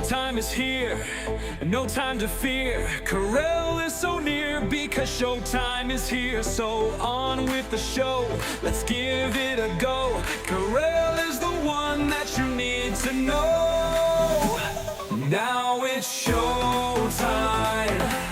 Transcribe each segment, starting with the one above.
Showtime is here, no time to fear. Karel is so near because showtime is here. So on with the show, let's give it a go. Karel is the one that you need to know. Now it's showtime.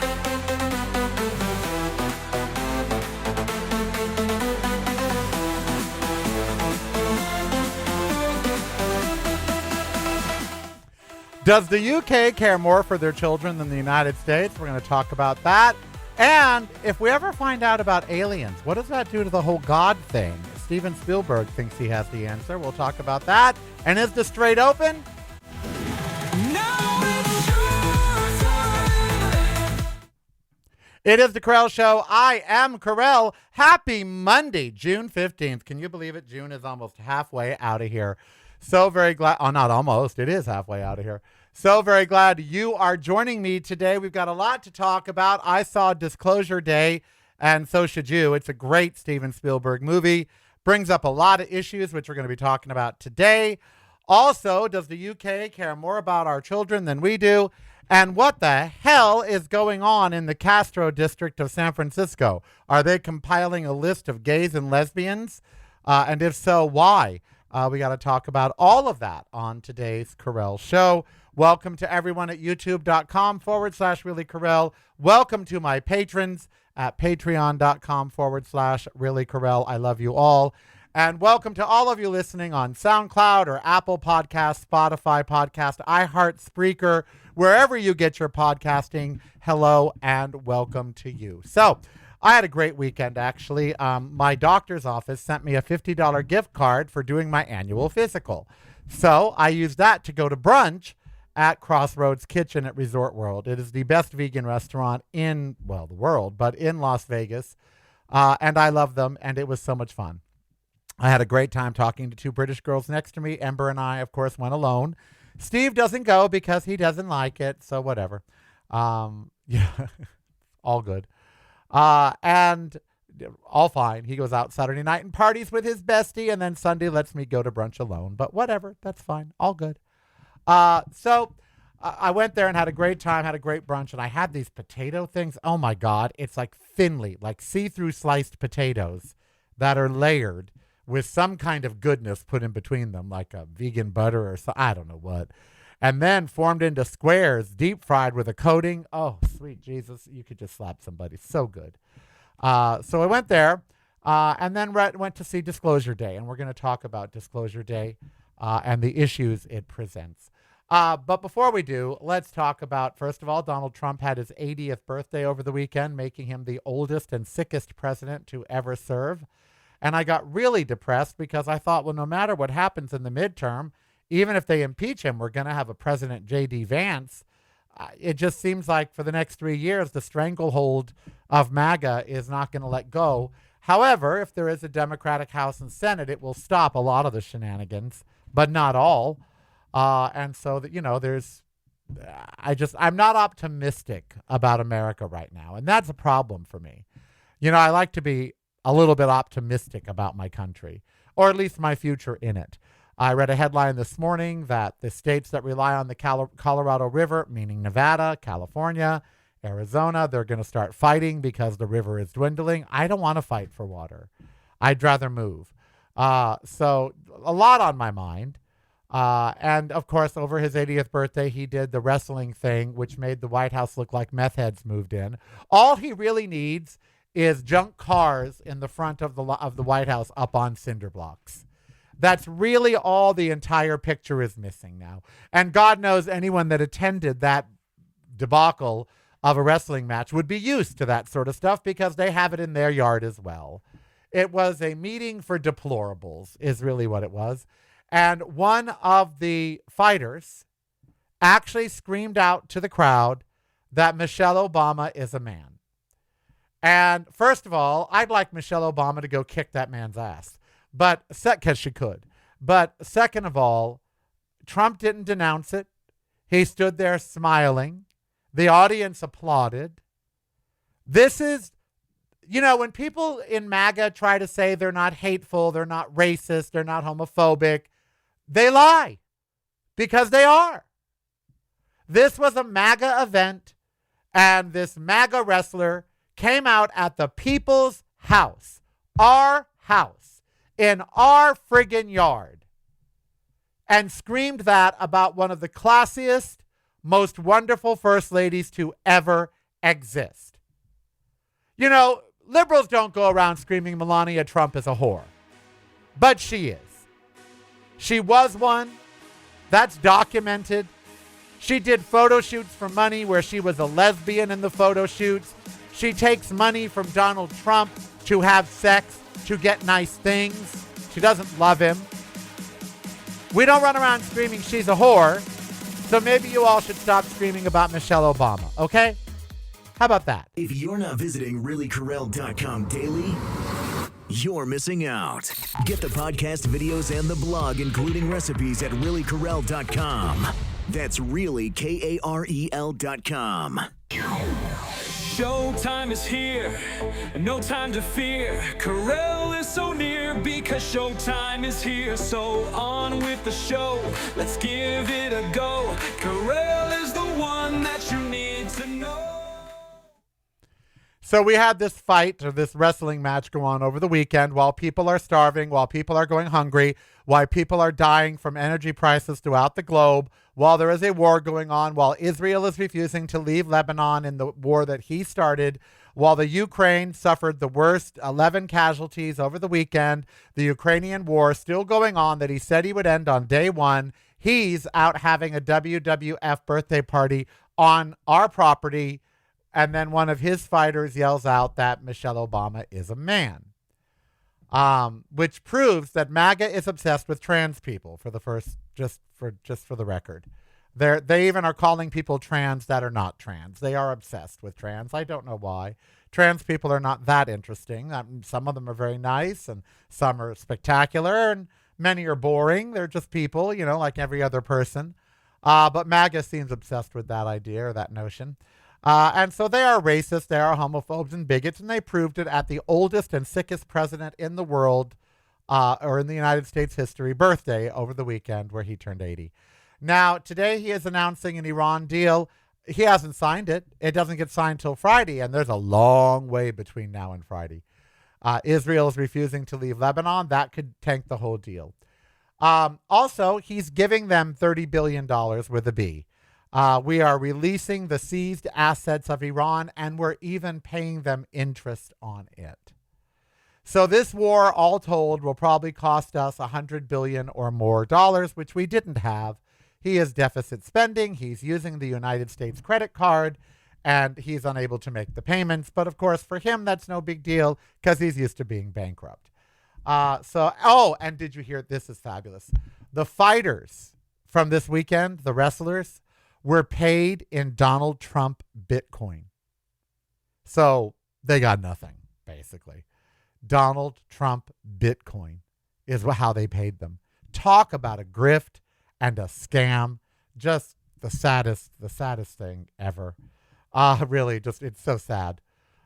Does the UK care more for their children than the United States? We're going to talk about that. And if we ever find out about aliens, what does that do to the whole God thing? Steven Spielberg thinks he has the answer. We'll talk about that. And is the Strait open? Now it's showtime. It is the Karel Show. I am Karel. Happy Monday, June 15th. Can you believe it? June is almost halfway out of here. So very glad. Oh, not almost. It is halfway out of here. So very glad you are joining me today. We've got a lot to talk about. I saw Disclosure Day, and so should you. It's a great Steven Spielberg movie. Brings up a lot of issues, which we're going to be talking about today. Also, does the UK care more about our children than we do? And what the hell is going on in the Castro district of San Francisco? Are they compiling a list of gays and lesbians? And if so, why? We got to talk about all of that on today's Karel Show. Welcome to everyone at youtube.com/reallykarel. Welcome to my patrons at patreon.com/reallykarel. I love you all. And welcome to all of you listening on SoundCloud or Apple Podcasts, Spotify Podcast, iHeart, Spreaker, wherever you get your podcasting. Hello and welcome to you. So I had a great weekend, actually. My doctor's office sent me a $50 gift card for doing my annual physical. So I used that to go to brunch at Crossroads Kitchen at Resort World. It is the best vegan restaurant in, well, the world, but in Las Vegas. And I love them, and it was so much fun. I had a great time talking to two British girls next to me. Ember and I, of course, went alone. Steve doesn't go because he doesn't like it, so whatever. Yeah, all good. And all fine. He goes out Saturday night and parties with his bestie, and then Sunday lets me go to brunch alone. But whatever, that's fine. All good. So I went there and had a great time, had a great brunch, and I had these potato things. Oh my God, it's like thinly, like see-through sliced potatoes that are layered with some kind of goodness put in between them, like a vegan butter or so, I don't know what. And then formed into squares, deep fried with a coating. Oh, sweet Jesus, you could just slap somebody. So good. So I went there and then went to see Disclosure Day. And we're going to talk about Disclosure Day and the issues it presents. But before we do, let's talk about, first of all, Donald Trump had his 80th birthday over the weekend, making him the oldest and sickest president to ever serve. And I got really depressed because I thought, well, no matter what happens in the midterm, even if they impeach him, we're going to have a President J.D. Vance. It just seems like for the next 3 years, the stranglehold of MAGA is not going to let go. However, if there is a Democratic House and Senate, it will stop a lot of the shenanigans, but not all. And so that, you know, I'm not optimistic about America right now. And that's a problem for me. You know, I like to be a little bit optimistic about my country, or at least my future in it. I read a headline this morning that the states that rely on the Colorado River, meaning Nevada, California, Arizona, they're going to start fighting because the river is dwindling. I don't want to fight for water. I'd rather move. So a lot on my mind. And, of course, over his 80th birthday, he did the wrestling thing, which made the White House look like meth heads moved in. All he really needs is junk cars in the front of the White House up on cinder blocks. That's really all the entire picture is missing now. And God knows anyone that attended that debacle of a wrestling match would be used to that sort of stuff because they have it in their yard as well. It was a meeting for deplorables is really what it was. And one of the fighters actually screamed out to the crowd that Michelle Obama is a man. And first of all, I'd like Michelle Obama to go kick that man's ass. But because she could. But second of all, Trump didn't denounce it. He stood there smiling. The audience applauded. This is, you know, when people in MAGA try to say they're not hateful, they're not racist, they're not homophobic, they lie because they are. This was a MAGA event, and this MAGA wrestler came out at the people's house, our house, in our friggin' yard, and screamed that about one of the classiest, most wonderful first ladies to ever exist. You know, liberals don't go around screaming Melania Trump is a whore, but she is. She was one. That's documented. She did photo shoots for money where she was a lesbian in the photo shoots. She takes money from Donald Trump to have sex, to get nice things. She doesn't love him. We don't run around screaming she's a whore, so maybe you all should stop screaming about Michelle Obama, okay? How about that? If you're not visiting reallykarel.com daily, you're missing out. Get the podcast videos and the blog, including recipes, at reallykarel.com. That's really KAREL.com. Showtime is here, no time to fear. Karel is so near because showtime is here. So on with the show, let's give it a go. Karel is the one that you need to know. So we had this fight, or this wrestling match, go on over the weekend while people are starving, while people are going hungry, while people are dying from energy prices throughout the globe, while there is a war going on, while Israel is refusing to leave Lebanon in the war that he started, while the Ukraine suffered the worst 11 casualties over the weekend, the Ukrainian war still going on that he said he would end on day one. He's out having a WWF birthday party on our property. And then one of his fighters yells out that Michelle Obama is a man, which proves that MAGA is obsessed with trans people. Just for the record, they even are calling people trans that are not trans. They are obsessed with trans. I don't know why. Trans people are not that interesting. Some of them are very nice, and some are spectacular, and many are boring. They're just people, like every other person. But MAGA seems obsessed with that idea or that notion. And so they are racist, they are homophobes and bigots, and they proved it at the oldest and sickest president in the world, or in the United States history, birthday over the weekend where he turned 80. Now, today he is announcing an Iran deal. He hasn't signed it. It doesn't get signed till Friday, and there's a long way between now and Friday. Israel is refusing to leave Lebanon. That could tank the whole deal. Also, he's giving them $30 billion with a B. We are releasing the seized assets of Iran, and we're even paying them interest on it. So this war, all told, will probably cost us $100 billion or more dollars, which we didn't have. He is deficit spending. He's using the United States credit card, and he's unable to make the payments. But of course, for him, that's no big deal because he's used to being bankrupt. And did you hear? This is fabulous. The fighters from this weekend, the wrestlers, were paid in Donald Trump Bitcoin. So they got nothing, basically. Donald Trump Bitcoin is how they paid them. Talk about a grift and a scam. Just the saddest thing ever. Really, it's so sad.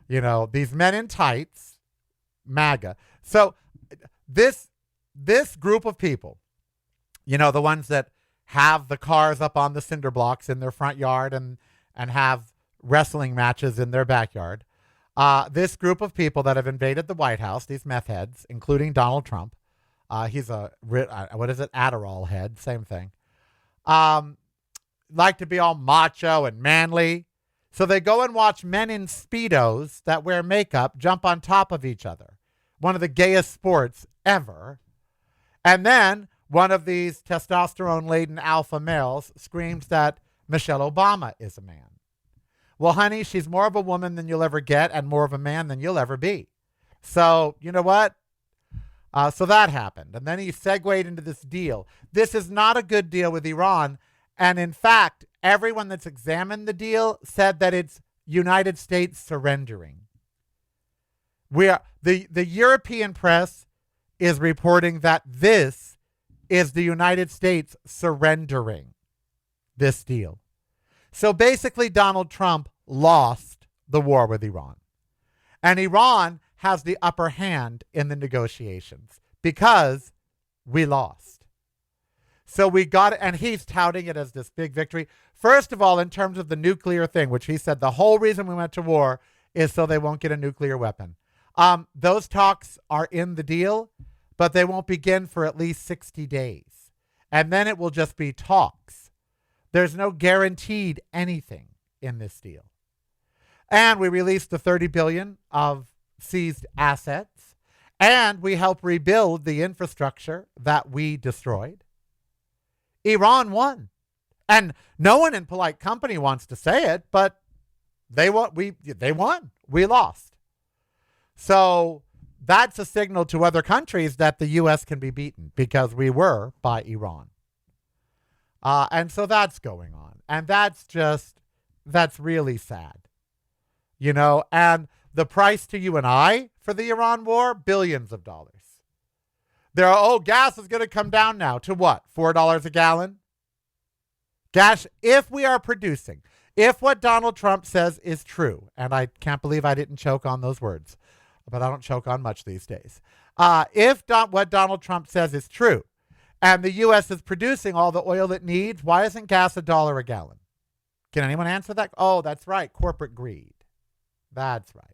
These men in tights, MAGA. So this group of people, the ones that have the cars up on the cinder blocks in their front yard and have wrestling matches in their backyard. This group of people that have invaded the White House, these meth heads, including Donald Trump. He's a, Adderall head, same thing. Like to be all macho and manly. So they go and watch men in Speedos that wear makeup jump on top of each other. One of the gayest sports ever. And then one of these testosterone-laden alpha males screams that Michelle Obama is a man. Well, honey, she's more of a woman than you'll ever get and more of a man than you'll ever be. So, you know what? So that happened. And then he segued into this deal. This is not a good deal with Iran. And in fact, everyone that's examined the deal said that it's United States surrendering. The European press is reporting that this is the United States surrendering this deal. So basically, Donald Trump lost the war with Iran. And Iran has the upper hand in the negotiations because we lost. So we got it, and he's touting it as this big victory. First of all, in terms of the nuclear thing, which he said the whole reason we went to war is so they won't get a nuclear weapon. Those talks are in the deal, but they won't begin for at least 60 days. And then it will just be talks. There's no guaranteed anything in this deal. And we released the $30 billion of seized assets, and we help rebuild the infrastructure that we destroyed. Iran won. And no one in polite company wants to say it, but they won. We lost. So that's a signal to other countries that the U.S. can be beaten because we were by Iran. And so that's going on. And that's really sad. You know, and the price to you and I for the Iran war, billions of dollars. Gas is going to come down now to what? $4 a gallon? Gas, if we are producing, if what Donald Trump says is true, and I can't believe I didn't choke on those words, but I don't choke on much these days. What Donald Trump says is true, and the U.S. is producing all the oil it needs, why isn't gas $1 a gallon? Can anyone answer that? Oh, that's right, corporate greed. That's right.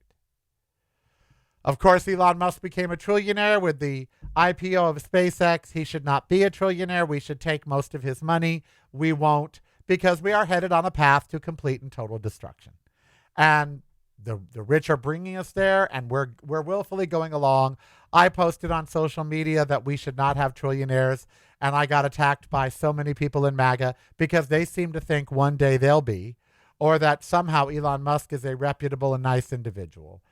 Of course, Elon Musk became a trillionaire with the IPO of SpaceX. He should not be a trillionaire. We should take most of his money. We won't, because we are headed on a path to complete and total destruction. And the rich are bringing us there, and we're willfully going along. I posted on social media that we should not have trillionaires, and I got attacked by so many people in MAGA because they seem to think one day they'll be, or that somehow Elon Musk is a reputable and nice individual.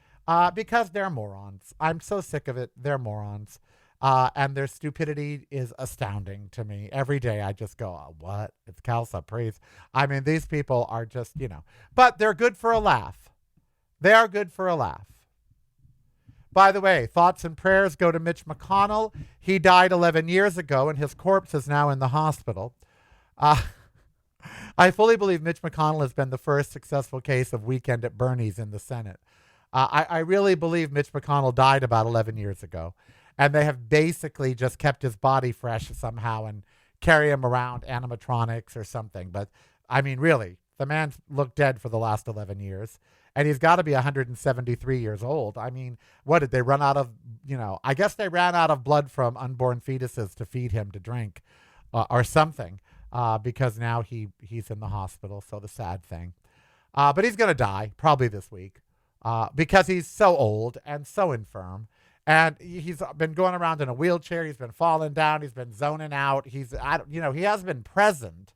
Because they're morons. I'm so sick of it. They're morons. And their stupidity is astounding to me. Every day I just go, oh, what? It's Khalsa, praise. I mean, these people are just, But they're good for a laugh. They are good for a laugh. By the way, thoughts and prayers go to Mitch McConnell. He died 11 years ago, and his corpse is now in the hospital. I fully believe Mitch McConnell has been the first successful case of Weekend at Bernie's in the Senate. I really believe Mitch McConnell died about 11 years ago, and they have basically just kept his body fresh somehow and carry him around animatronics or something. But, I mean, really, the man's looked dead for the last 11 years, and he's got to be 173 years old. I mean, what did they run out of, I guess they ran out of blood from unborn fetuses to feed him to drink or something because now he's in the hospital, so the sad thing. But he's going to die probably this week. Because he's so old and so infirm, and he's been going around in a wheelchair. He's been falling down. He's been zoning out. He has been present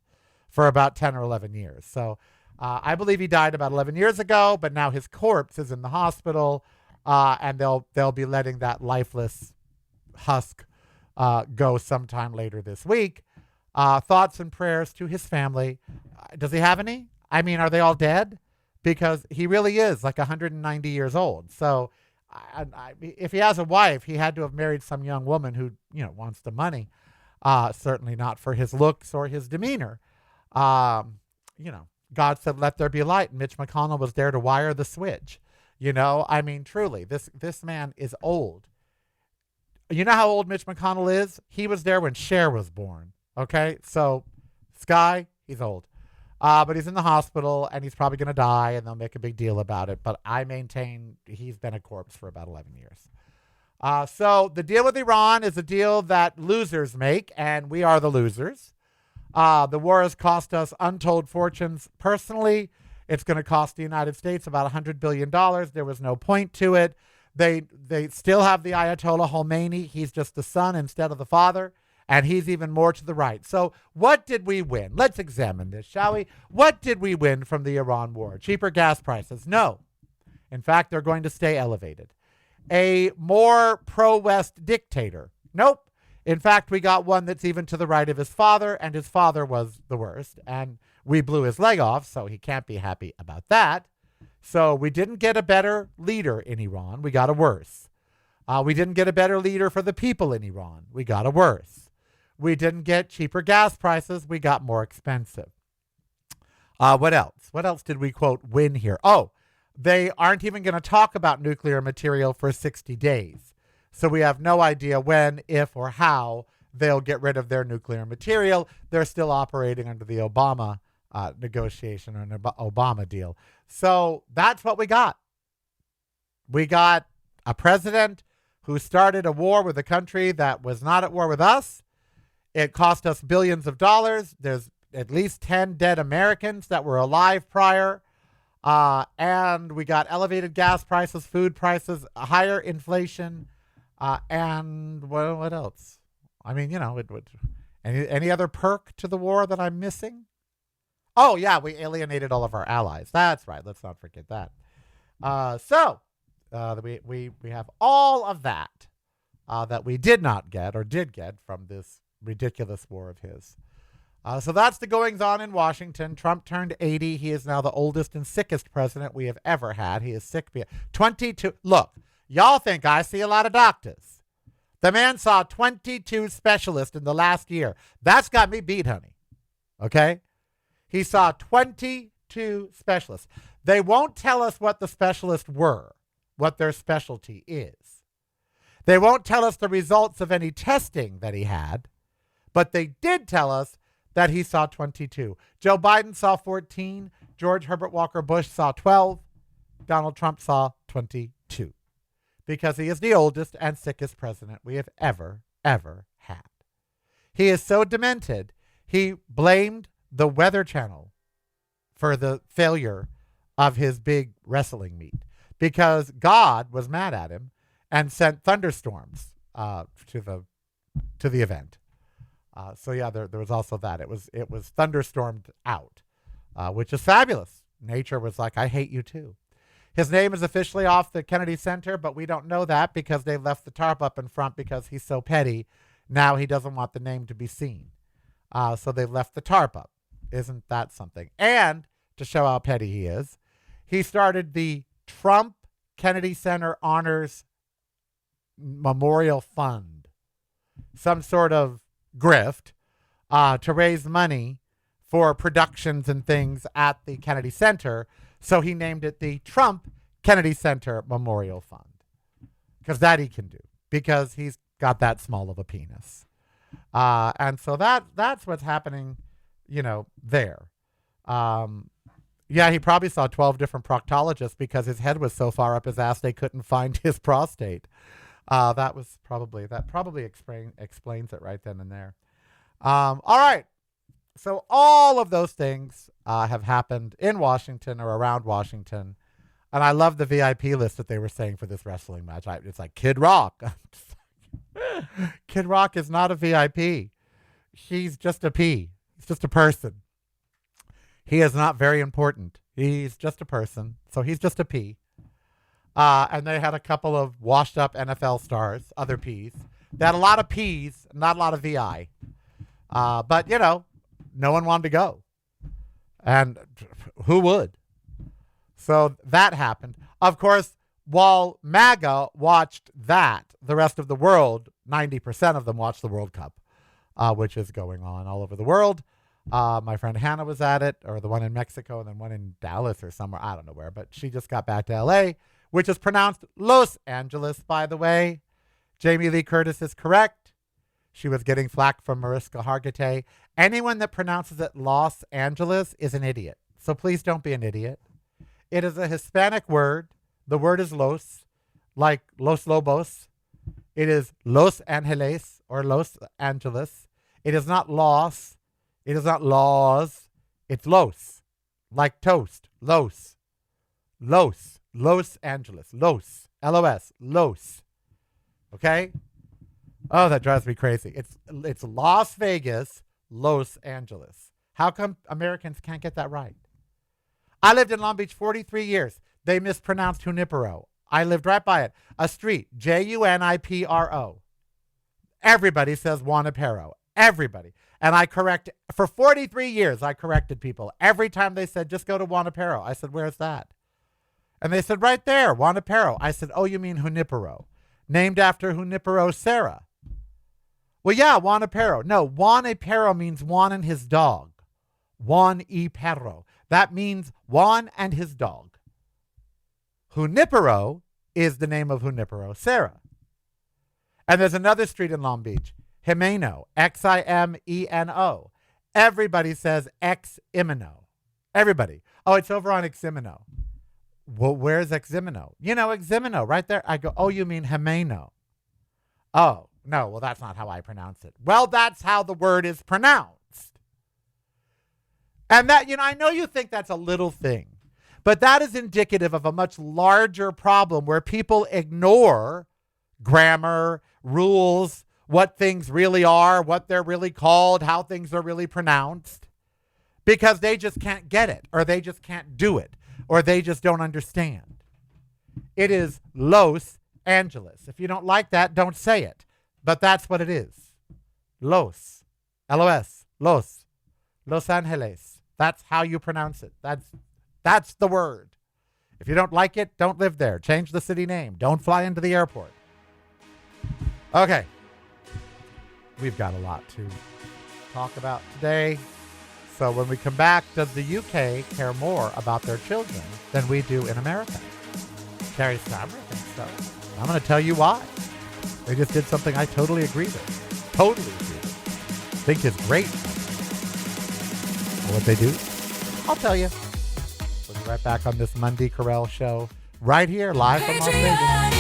for about 10 or 11 years. So I believe he died about 11 years ago, but now his corpse is in the hospital, and they'll be letting that lifeless husk go sometime later this week. Thoughts and prayers to his family. Does he have any? I mean, are they all dead? Because he really is like 190 years old. So if he has a wife, he had to have married some young woman who, wants the money. Certainly not for his looks or his demeanor. God said, let there be light. And Mitch McConnell was there to wire the switch. I mean, truly, this man is old. You know how old Mitch McConnell is? He was there when Cher was born. Okay. So Sky, he's old. But he's in the hospital, and he's probably going to die, and they'll make a big deal about it. But I maintain he's been a corpse for about 11 years. So the deal with Iran is a deal that losers make, and we are the losers. The war has cost us untold fortunes. Personally, it's going to cost the United States about $100 billion. There was no point to it. They still have the Ayatollah Khomeini. He's just the son instead of the father. And he's even more to the right. So what did we win? Let's examine this, shall we? What did we win from the Iran war? Cheaper gas prices? No. In fact, they're going to stay elevated. A more pro-West dictator? Nope. In fact, we got one that's even to the right of his father, and his father was the worst. And we blew his leg off, so he can't be happy about that. So we didn't get a better leader in Iran. We got a worse. We didn't get a better leader for the people in Iran. We got a worse. We didn't get cheaper gas prices. We got more expensive. What else? What else did we, quote, win here? Oh, they aren't even going to talk about nuclear material for 60 days. So we have no idea when, if, or how they'll get rid of their nuclear material. They're still operating under the Obama negotiation or an Obama deal. So that's what we got. We got a president who started a war with a country that was not at war with us. It cost us billions of dollars. There's at least 10 dead Americans that were alive prior. And we got elevated gas prices, food prices, higher inflation, and what else? I mean, any other perk to the war that I'm missing? Oh, yeah, we alienated all of our allies. That's right. Let's not forget that. So we have all of that that we did not get or did get from this ridiculous war of his. So that's the goings on in Washington. Trump turned 80. He is now the oldest and sickest president we have ever had. He is sick. 22. Look, y'all think I see a lot of doctors. The man saw 22 specialists in the last year. That's got me beat, honey. Okay? He saw 22 specialists. They won't tell us what the specialists were, what their specialty is. They won't tell us the results of any testing that he had, but they did tell us that he saw 22. Joe Biden saw 14. George Herbert Walker Bush saw 12. Donald Trump saw 22. Because he is the oldest and sickest president we have ever had. He is so demented, he blamed the Weather Channel for the failure of his big wrestling meet. Because God was mad at him and sent thunderstorms to the event. So yeah, there was also that. It was thunderstormed out, which is fabulous. Nature was like, I hate you too. His name is officially off the Kennedy Center, but we don't know that because they left the tarp up in front because he's so petty. Now he doesn't want the name to be seen. So they left the tarp up. Isn't that something? And to show how petty he is, he started the Trump Kennedy Center Honors Memorial Fund, some sort of grift to raise money for productions and things at the Kennedy Center. So he named it the Trump Kennedy Center Memorial Fund. Because that he can do. Because he's got that small of a penis. And so that's what's happening, there. Yeah, he probably saw 12 different proctologists because his head was so far up his ass they couldn't find his prostate. That probably explains it right then and there. All right. So all of those things have happened in Washington or around Washington. And I love the VIP list that they were saying for this wrestling match. It's like Kid Rock. Kid Rock is not a VIP. He's just a P. He's just a person. He is not very important. He's just a person. So he's just a P. And they had a couple of washed up NFL stars, other Ps. They had a lot of Ps, not a lot of VI. But, no one wanted to go. And who would? So that happened. Of course, while MAGA watched that, the rest of the world, 90% of them watched the World Cup, which is going on all over the world. My friend Hannah was at it, or the one in Mexico, and then one in Dallas or somewhere. I don't know where, but she just got back to L.A., which is pronounced Los Angeles, by the way. Jamie Lee Curtis is correct. She was getting flack from Mariska Hargitay. Anyone that pronounces it Los Angeles is an idiot. So please don't be an idiot. It is a Hispanic word. The word is Los, like Los Lobos. It is Los Angeles or Los Angeles. It is not Los. It is not laws. It's Los, like toast. Los. Los. Los Angeles. Los. L-O-S. Los. Okay? Oh, that drives me crazy. It's Las Vegas, Los Angeles. How come Americans can't get that right? I lived in Long Beach 43 years. They mispronounced Junipero. I lived right by it. A street, Junipro. Everybody says Juanipero. Everybody. And I for 43 years, I corrected people. Every time they said, just go to Juanipero. I said, where's that? And they said, right there, Juanipero. I said, oh, you mean Junipero. Named after Junipero Serra. Well, yeah, Juanipero. No, Juanipero means Juan and his dog. Juan y Perro. That means Juan and his dog. Junipero is the name of Junipero Serra. And there's another street in Long Beach, Ximeno, Ximeno. Everybody says Eximino. Everybody. Oh, it's over on Eximino. Well, where's Eximino? Eximino, right there. I go, oh, you mean Himeno. Oh, no, well, that's not how I pronounce it. Well, that's how the word is pronounced. And that, I know you think that's a little thing, but that is indicative of a much larger problem where people ignore grammar, rules, what things really are, what they're really called, how things are really pronounced, because they just can't get it, or they just can't do it, or they just don't understand. It is Los Angeles. If you don't like that, don't say it. But that's what it is. Los. L-O-S. Los. Los Angeles. That's how you pronounce it. That's the word. If you don't like it, don't live there. Change the city name. Don't fly into the airport. Okay. We've got a lot to talk about today. So when we come back, does the UK care more about their children than we do in America? Carrie Stammer thinks so. I'm going to tell you why. They just did something I totally agree with. Totally agree with. Think is great. And what they do, I'll tell you. We'll be right back on this Monday Karel show right here, live from Las Vegas.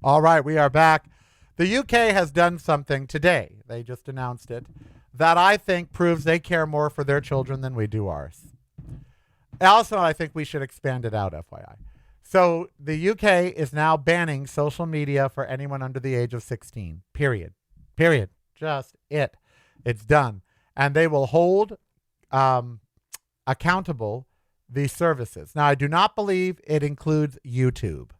All right, we are back. The UK has done something today. They just announced it that I think proves they care more for their children than we do ours. Also, I think we should expand it out, FYI. So the UK is now banning social media for anyone under the age of 16. Period. Period. Just it. It's done. And they will hold accountable these services. Now, I do not believe it includes YouTube,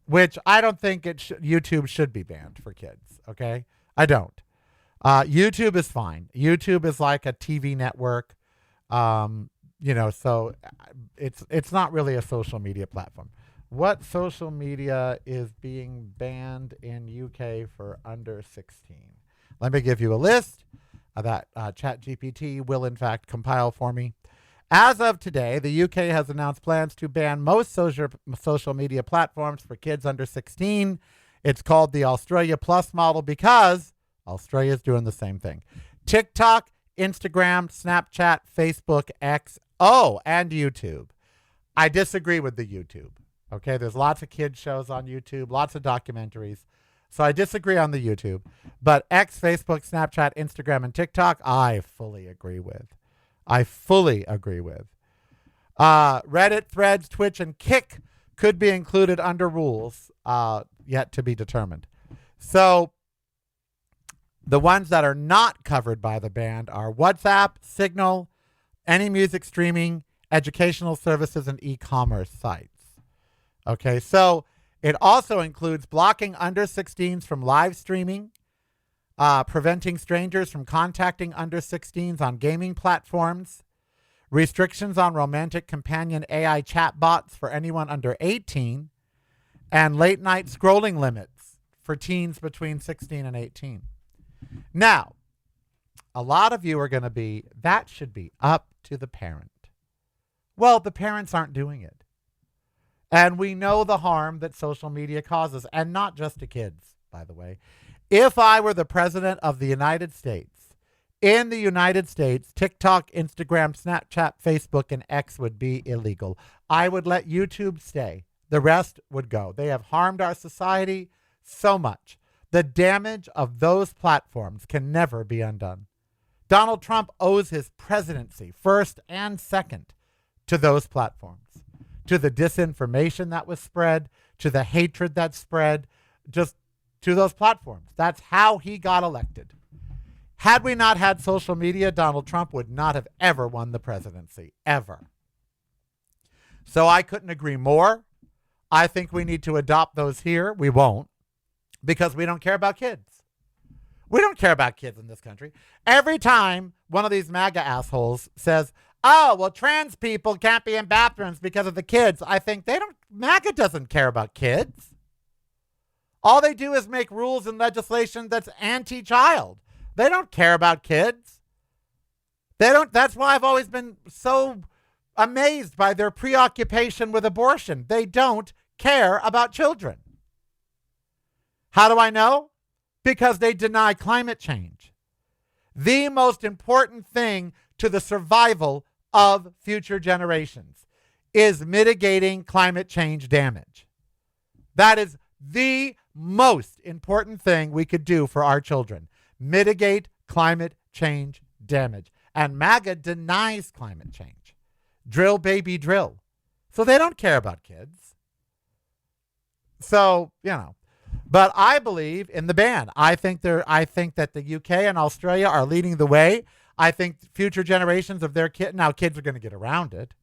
which I don't think YouTube should be banned for kids, okay? I don't. YouTube is fine. YouTube is like a TV network, so it's not really a social media platform. What social media is being banned in UK for under 16? Let me give you a list that ChatGPT will, in fact, compile for me. As of today, the UK has announced plans to ban most social media platforms for kids under 16. It's called the Australia Plus model because Australia is doing the same thing. TikTok, Instagram, Snapchat, Facebook, X, and YouTube. I disagree with the YouTube. Okay, there's lots of kids shows on YouTube, lots of documentaries. So I disagree on the YouTube. But X, Facebook, Snapchat, Instagram, and TikTok, I fully agree with. Reddit, Threads, Twitch, and Kick could be included under rules yet to be determined. So the ones that are not covered by the ban are WhatsApp, Signal, any music streaming, educational services, and e-commerce sites. Okay, so it also includes blocking under 16s from live streaming, preventing strangers from contacting under 16s on gaming platforms, restrictions on romantic companion AI chatbots for anyone under 18, and late night scrolling limits for teens between 16 and 18. Now, a lot of you are going to be, that should be up to the parent. Well, the parents aren't doing it. And we know the harm that social media causes, and not just to kids, by the way. If I were the president of the United States, in the United States, TikTok, Instagram, Snapchat, Facebook, and X would be illegal. I would let YouTube stay. The rest would go. They have harmed our society so much. The damage of those platforms can never be undone. Donald Trump owes his presidency, first and second, to those platforms, to the disinformation that was spread, to the hatred that spread, just to those platforms. That's how he got elected. Had we not had social media, Donald Trump would not have ever won the presidency, ever. So I couldn't agree more. I think we need to adopt those here. We won't, because we don't care about kids. We don't care about kids in this country. Every time one of these MAGA assholes says, oh, well, trans people can't be in bathrooms because of the kids, I think MAGA doesn't care about kids. All they do is make rules and legislation that's anti-child. They don't care about kids. They don't. That's why I've always been so amazed by their preoccupation with abortion. They don't care about children. How do I know? Because they deny climate change. The most important thing to the survival of future generations is mitigating climate change damage. That is the most important thing we could do for our children. Mitigate climate change damage. And MAGA denies climate change. Drill, baby, drill. So they don't care about kids. So, But I believe in the ban. I think that the UK and Australia are leading the way. I think future generations of their kids are going to get around it.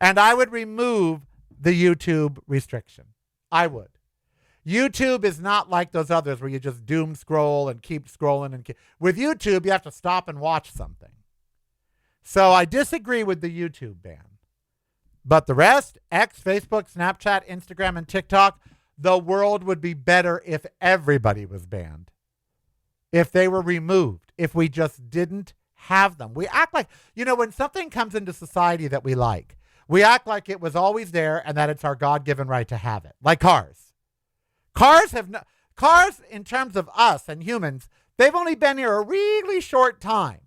And I would remove the YouTube restriction. I would. YouTube is not like those others where you just doom scroll and keep scrolling. With YouTube, you have to stop and watch something. So I disagree with the YouTube ban. But the rest, X, Facebook, Snapchat, Instagram, and TikTok, the world would be better if everybody was banned. If they were removed. If we just didn't have them. We act like, when something comes into society that we like, we act like it was always there and that it's our God-given right to have it. Like cars. Cars, in terms of us and humans, they've only been here a really short time.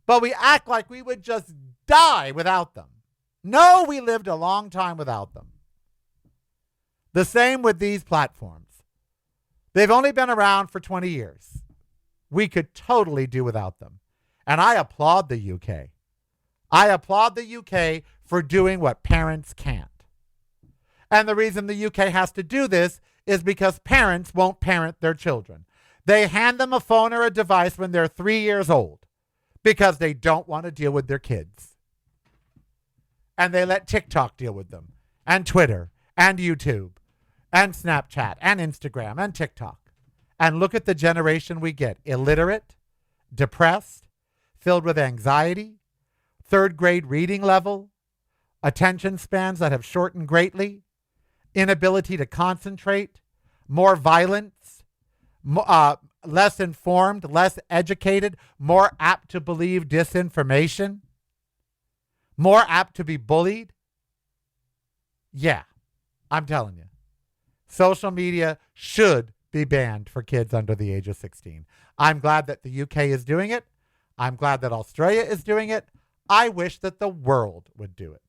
But we act like we would just die without them. No, we lived a long time without them. The same with these platforms. They've only been around for 20 years. We could totally do without them. And I applaud the UK. I applaud the UK for doing what parents can't. And the reason the UK has to do this is because parents won't parent their children. They hand them a phone or a device when they're 3 years old because they don't want to deal with their kids. And they let TikTok deal with them, and Twitter, and YouTube, and Snapchat, and Instagram, and TikTok. And look at the generation we get. Illiterate, depressed, filled with anxiety, third grade reading level, attention spans that have shortened greatly, inability to concentrate, more violence, less informed, less educated, more apt to believe disinformation, more apt to be bullied. Yeah, I'm telling you. Social media should be banned for kids under the age of 16. I'm glad that the UK is doing it. I'm glad that Australia is doing it. I wish that the world would do it.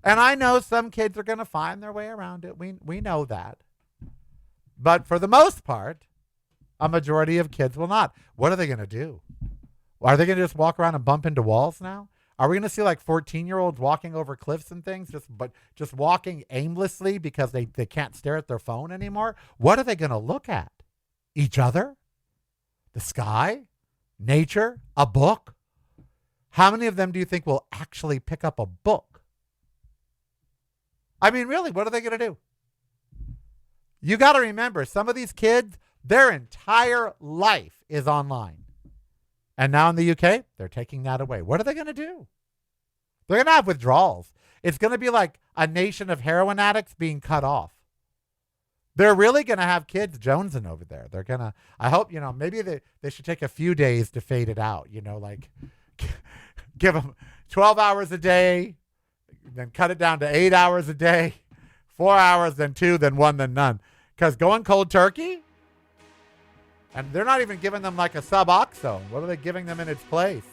And I know some kids are going to find their way around it. We know that. But for the most part, a majority of kids will not. What are they going to do? Are they going to just walk around and bump into walls now? Are we going to see like 14-year-olds walking over cliffs and things, just walking aimlessly because they can't stare at their phone anymore? What are they going to look at? Each other? The sky? Nature? A book? How many of them do you think will actually pick up a book? I mean, really, what are they going to do? You got to remember, some of these kids, their entire life is online. And now in the UK, they're taking that away. What are they going to do? They're going to have withdrawals. It's going to be like a nation of heroin addicts being cut off. They're really going to have kids jonesing over there. They're going to, I hope, maybe they should take a few days to fade it out, like give them 12 hours a day, then cut it down to 8 hours a day, 4 hours, then 2, then 1, then none. Because going cold turkey, and they're not even giving them like a Suboxone. What are they giving them in its place?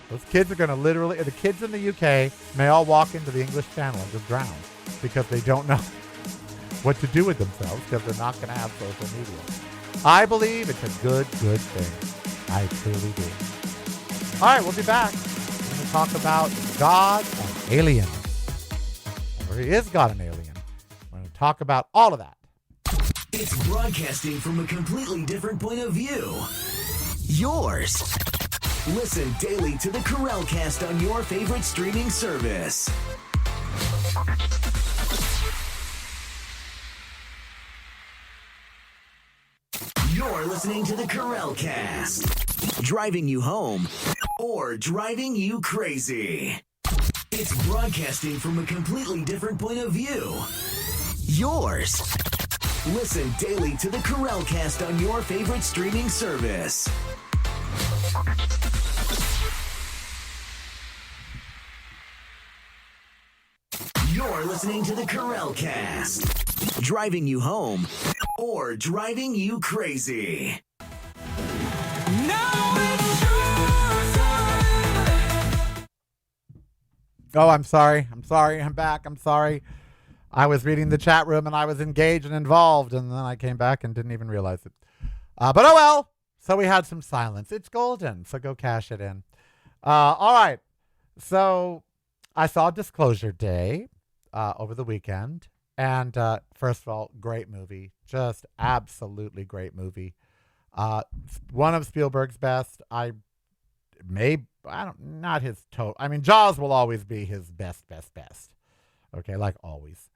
Those kids are going to literally, the kids in the UK may all walk into the English Channel and just drown because they don't know what to do with themselves because they're not going to have social media. I believe it's a good thing. I truly do. All right, we'll be back. We're going to talk about God and aliens. Or is God an alien? We're going to talk about all of that. It's broadcasting from a completely different point of view. Yours. Listen daily to the Karel Cast on your favorite streaming service. You're listening to the Karel Cast. Driving you home or driving you crazy. It's broadcasting from a completely different point of view. yours. Listen daily to the Karel Cast on your favorite streaming service. You're listening to the Karel Cast. Driving you home or driving you crazy. Now it's your time. Oh, I'm sorry. I'm back. I'm sorry. I was reading the chat room and I was engaged and involved, and then I came back and didn't even realize it. But oh well. So we had some silence. It's golden, so go cash it in. All right. So I saw Disclosure Day over the weekend. And first of all, great movie. Just absolutely great movie. One of Spielberg's best. Not his total. I mean, Jaws will always be his best. Okay, like always.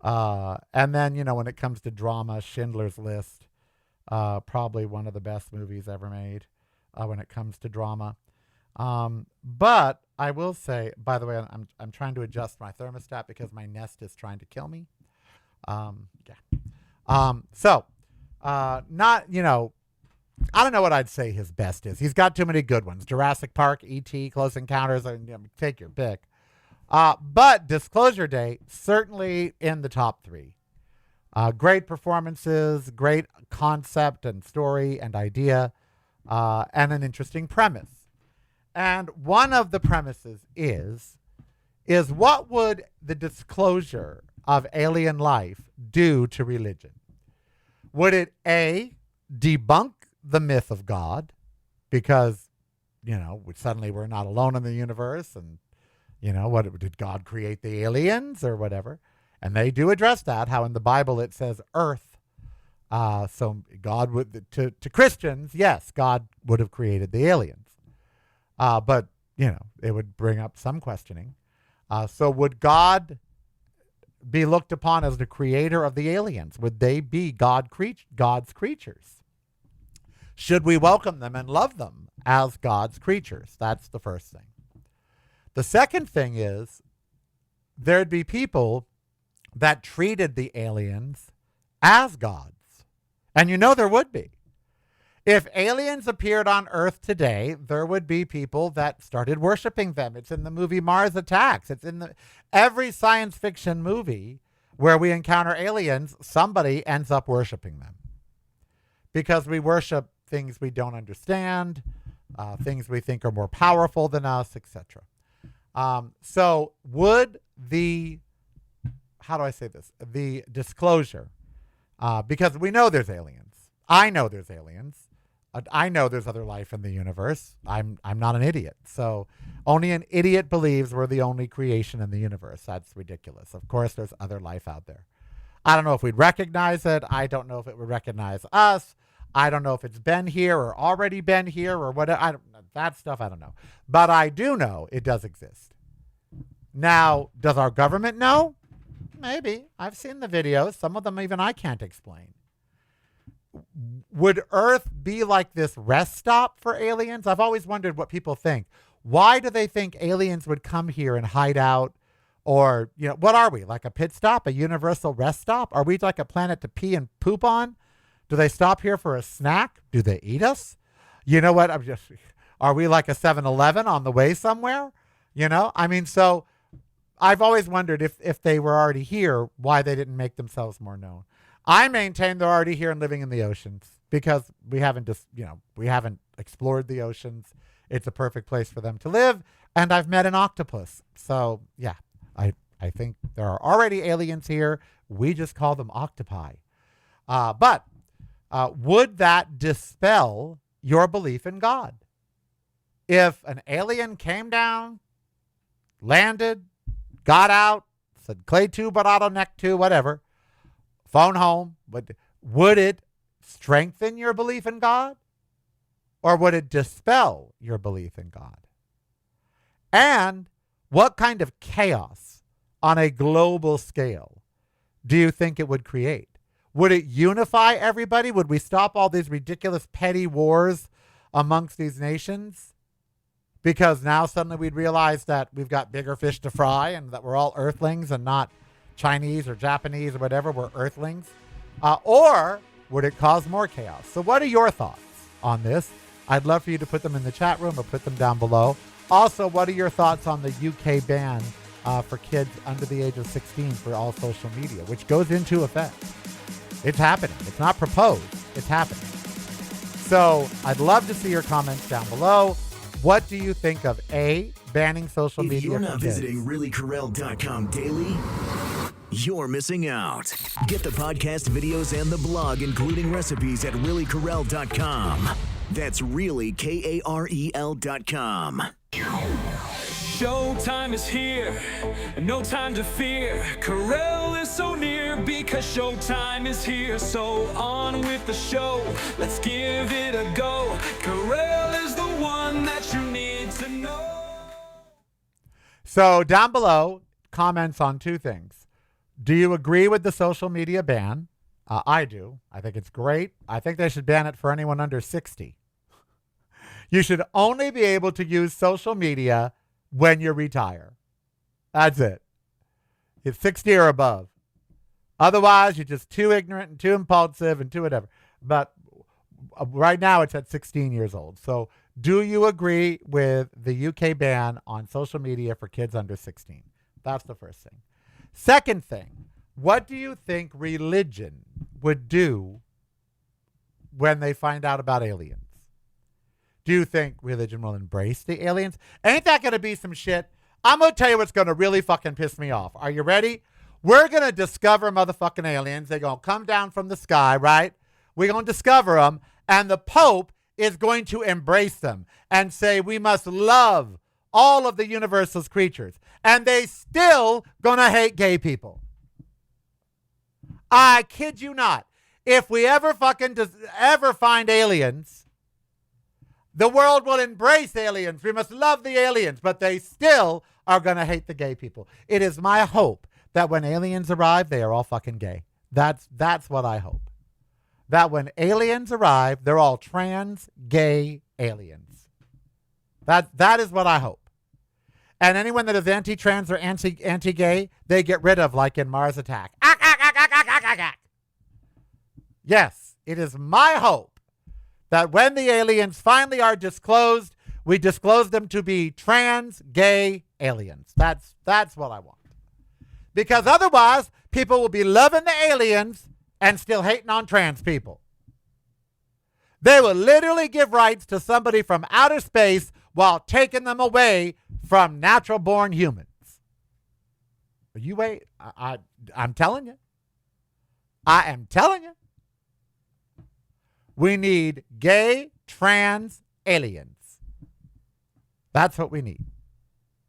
And then, when it comes to drama, Schindler's List, probably one of the best movies ever made when it comes to drama. But I will say, by the way, I'm trying to adjust my thermostat because my Nest is trying to kill me. I don't know what I'd say his best is. He's got too many good ones. Jurassic Park, E.T., Close Encounters, take your pick. But Disclosure Day, certainly in the top 3. Great performances, great concept and story and idea, and an interesting premise. And one of the premises is what would the disclosure of alien life do to religion? Would it, A, debunk the myth of God because, suddenly we're not alone in the universe and, what did God create the aliens or whatever? And they do address that, how in the Bible it says earth. So God would, to Christians, yes, God would have created the aliens. But, it would bring up some questioning. So would God be looked upon as the creator of the aliens? Would they be God's creatures? Should we welcome them and love them as God's creatures? That's the first thing. The second thing is there'd be people that treated the aliens as gods. And there would be. If aliens appeared on Earth today, there would be people that started worshiping them. It's in the movie Mars Attacks. It's in every science fiction movie where we encounter aliens, somebody ends up worshiping them. Because we worship things we don't understand, things we think are more powerful than us, etc. So would the disclosure, because we know there's aliens. I know there's aliens. I know there's other life in the universe. I'm not an idiot. So only an idiot believes we're the only creation in the universe. That's ridiculous. Of course, there's other life out there. I don't know if we'd recognize it. I don't know if it would recognize us. I don't know if it's been here or already been here or whatever. That stuff I don't know. But I do know it does exist. Now, does our government know? Maybe. I've seen the videos. Some of them even I can't explain. Would Earth be like this rest stop for aliens? I've always wondered what people think. Why do they think aliens would come here and hide out? Or, what are we? Like a pit stop, a universal rest stop? Are we like a planet to pee and poop on? Do they stop here for a snack? Do they eat us? You know what? Are we like a 7-Eleven on the way somewhere? So I've always wondered if they were already here, why they didn't make themselves more known. I maintain they're already here and living in the oceans because we haven't explored the oceans. It's a perfect place for them to live. And I've met an octopus. So yeah, I think there are already aliens here. We just call them octopi. But would that dispel your belief in God? If an alien came down, landed, got out, said clay 2, barato neck 2, whatever, phone home, would it strengthen your belief in God? Or would it dispel your belief in God? And what kind of chaos on a global scale do you think it would create? Would it unify everybody? Would we stop all these ridiculous petty wars amongst these nations? Because now suddenly we'd realize that we've got bigger fish to fry and that we're all earthlings and not Chinese or Japanese or whatever were Earthlings? Or would it cause more chaos? So what are your thoughts on this? I'd love for you to put them in the chat room or put them down below. Also, what are your thoughts on the UK ban for kids under the age of 16 for all social media, which goes into effect? It's happening. It's not proposed. It's happening. So I'd love to see your comments down below. What do you think of A, banning social media? If you're for not kids? visiting reallykarel.com daily, you're missing out. Get the podcast videos and the blog, including recipes, at reallykarel.com. That's really KAREL.com. Showtime is here, no time to fear. Karel is so near because showtime is here. So on with the show, let's give it a go. Karel is the one that you need to know. So down below, comments on two things. Do you agree with the social media ban? I do. I think it's great. I think they should ban it for anyone under 60. You should only be able to use social media when you retire. That's it. It's 60 or above. Otherwise, you're just too ignorant and too impulsive and too whatever. But right now, it's at 16 years old. So do you agree with the UK ban on social media for kids under 16? That's the first thing. Second thing, what do you think religion would do when they find out about aliens? Do you think religion will embrace the aliens? Ain't that going to be some shit? I'm going to tell you what's going to really fucking piss me off. Are you ready? We're going to discover motherfucking aliens. They're going to come down from the sky, right? We're going to discover them. And the Pope is going to embrace them and say we must love all of the universe's creatures. And they still going to hate gay people. I kid you not. If we ever ever find aliens, the world will embrace aliens. We must love the aliens, but they still are going to hate the gay people. It is my hope that when aliens arrive, they are all fucking gay. That's what I hope. That when aliens arrive, they're all trans, gay aliens. That is what I hope. And anyone that is anti-trans or anti-gay, they get rid of, like in Mars Attack. Yes, it is my hope that when the aliens finally are disclosed, we disclose them to be trans, gay aliens. That's what I want. Because otherwise, people will be loving the aliens and still hating on trans people. They will literally give rights to somebody from outer space while taking them away from natural-born humans. You wait. I'm telling you. I am telling you. We need gay, trans aliens. That's what we need.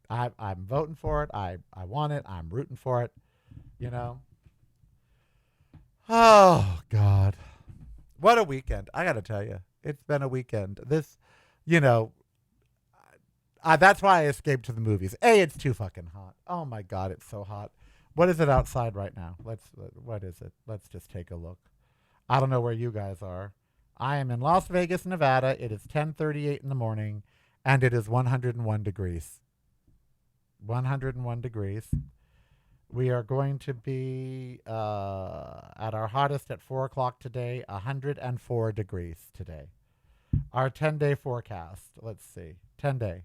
I'm voting for it. I want it. I'm rooting for it. You know. Oh, God. What a weekend. I got to tell you. It's been a weekend. This, you know, that's why I escaped to the movies. A, it's too fucking hot. Oh, my God, it's so hot. What is it outside right now? What is it? Let's just take a look. I don't know where you guys are. I am in Las Vegas, Nevada. It is 10:38 in the morning, and it is 101 degrees. 101 degrees. We are going to be at our hottest at 4 o'clock today, 104 degrees today. Our 10-day forecast. Let's see. 10-day.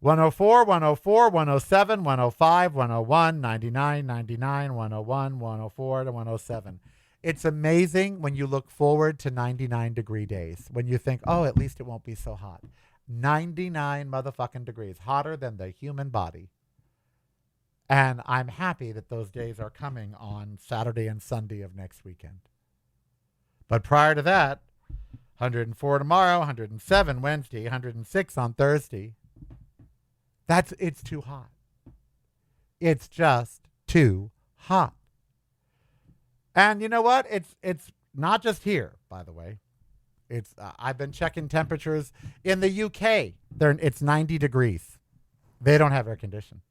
104, 104, 107, 105, 101, 99, 99, 101, 104 to 107. It's amazing when you look forward to 99-degree days, when you think, oh, at least it won't be so hot. 99 motherfucking degrees, hotter than the human body. And I'm happy that those days are coming on Saturday and Sunday of next weekend. But prior to that, 104 tomorrow, 107 Wednesday, 106 on Thursday. It's too hot. It's just too hot. And you know what? It's not just here, by the way. It's I've been checking temperatures in the UK. It's 90 degrees. They don't have air conditioning.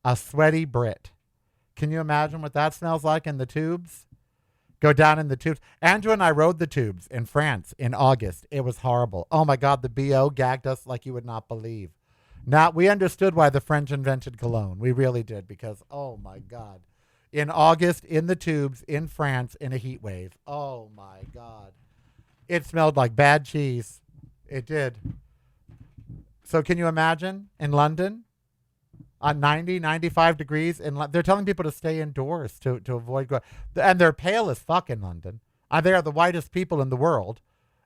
A sweaty Brit. Can you imagine what that smells like in the tubes? Go down in the tubes. Andrew and I rode the tubes in France in August. It was horrible. Oh my God, the BO gagged us like you would not believe. Now, we understood why the French invented cologne. We really did, because, oh my God. in August in the tubes in France in a heat wave. Oh my God. It smelled like bad cheese. It did. So can you imagine in London on 90, 95 degrees? They're telling people to stay indoors to avoid going. And they're pale as fuck in London. They are the whitest people in the world.